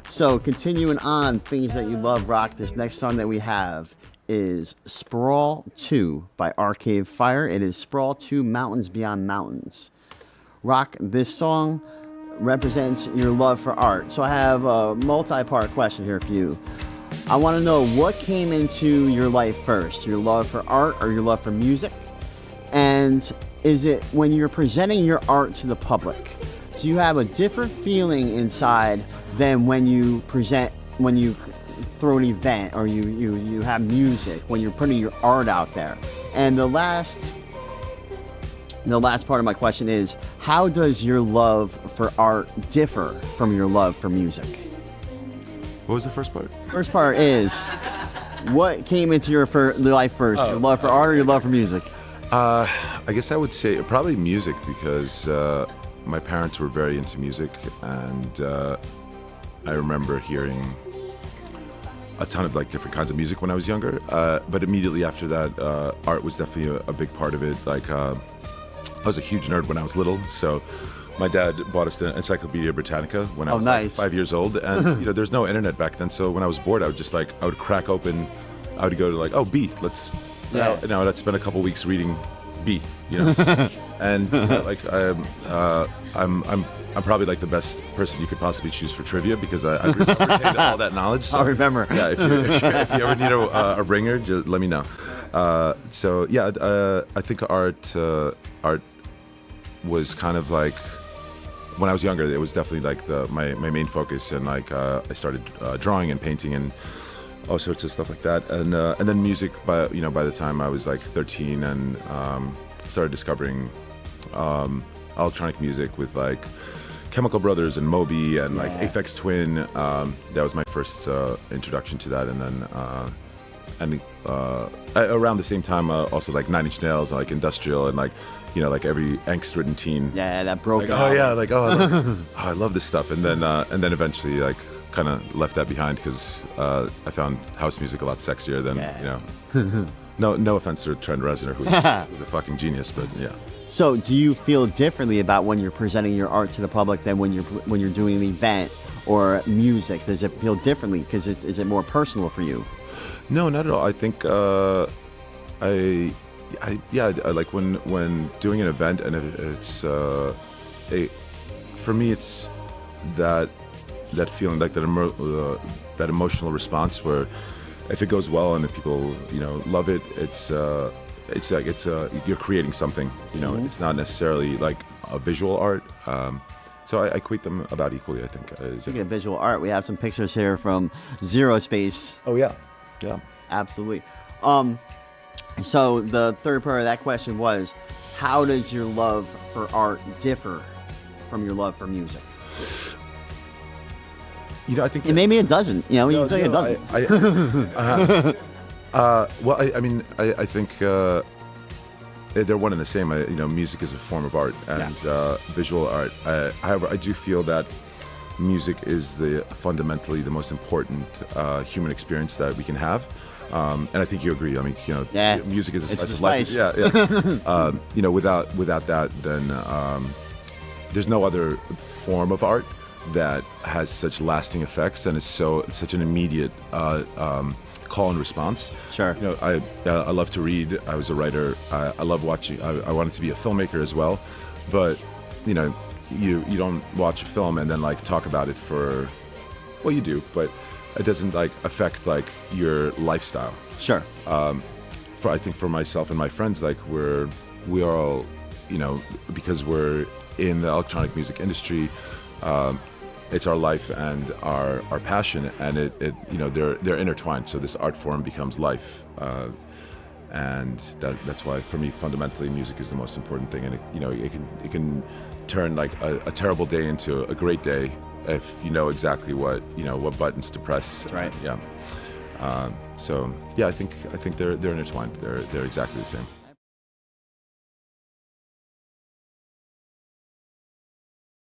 So continuing on things that you love, Rock, this next song that we have is Sprawl 2 by Arcade Fire. It is Sprawl 2 Mountains Beyond Mountains. Rock, this song represents your love for art. So I have a multi-part question here for you. I want to know what came into your life first, your love for art or your love for music? And is it when you're presenting your art to the public, do you have a different feeling inside than when you throw an event or you have music, when you're putting your art out there? And the last part of my question is, how does your love for art differ from your love for music? What was the first part? First part is, what came into your life first, your love for art or your love for music? I guess I would say probably music, because my parents were very into music, and I remember hearing a ton of like different kinds of music when I was younger. But immediately after that, art was definitely a big part of it. Like I was a huge nerd when I was little, so my dad bought us the Encyclopedia Britannica when I was like 5 years old, and there's no internet back then. So when I was bored, I would crack open. I would go to like, B. Now I'd spend a couple weeks reading B. And I'm probably like the best person you could possibly choose for trivia, because I retained all that knowledge. So, I'll remember. Yeah, if you ever need a ringer, just let me know. I think art was kind of like, when I was younger, it was definitely like my main focus, and like I started drawing and painting and all sorts of stuff like that, and then music. By the time I was like 13, and started discovering electronic music with like Chemical Brothers and Moby and like Aphex Twin. That was my first introduction to that, and then around the same time, also like Nine Inch Nails, like industrial, and like every angst-ridden teen. Yeah, that broke. Like, I love this stuff, and then eventually like kind of left that behind, because I found house music a lot sexier than No offense to Trent Reznor, who's a fucking genius, but yeah. So, do you feel differently about when you're presenting your art to the public than when you're doing an event or music? Does it feel differently? Because is it more personal for you? No, not at all. I think I like when doing an event, and it's for me it's that feeling, like that emotional response, where if it goes well and if people love it, it's like you're creating something. It's not necessarily like a visual art. So I equate them about equally, I think. Speaking of visual art, we have some pictures here from Zero Space. Oh yeah, Absolutely. So the third part of that question was, how does your love for art differ from your love for music? I think maybe it doesn't. You think it doesn't. I think they're one and the same. Music is a form of art, and visual art. However, I do feel that music is fundamentally the most important human experience that we can have. And I think you agree. I mean, music is a spice of life. Yeah. Without that, then there's no other form of art that has such lasting effects, and is such an immediate call and response. Sure. I love to read. I was a writer. I love watching. I wanted to be a filmmaker as well, but you don't watch a film and then like talk about it for, well, you do, but it doesn't like affect like your lifestyle. Sure. I think for myself and my friends, like we are all, because we're in the electronic music industry, it's our life and our passion, and they're intertwined. So this art form becomes life, and that's why for me fundamentally music is the most important thing. And it can turn like a terrible day into a great day if you know exactly what buttons to press. That's right. Yeah. I think they're intertwined. They're exactly the same.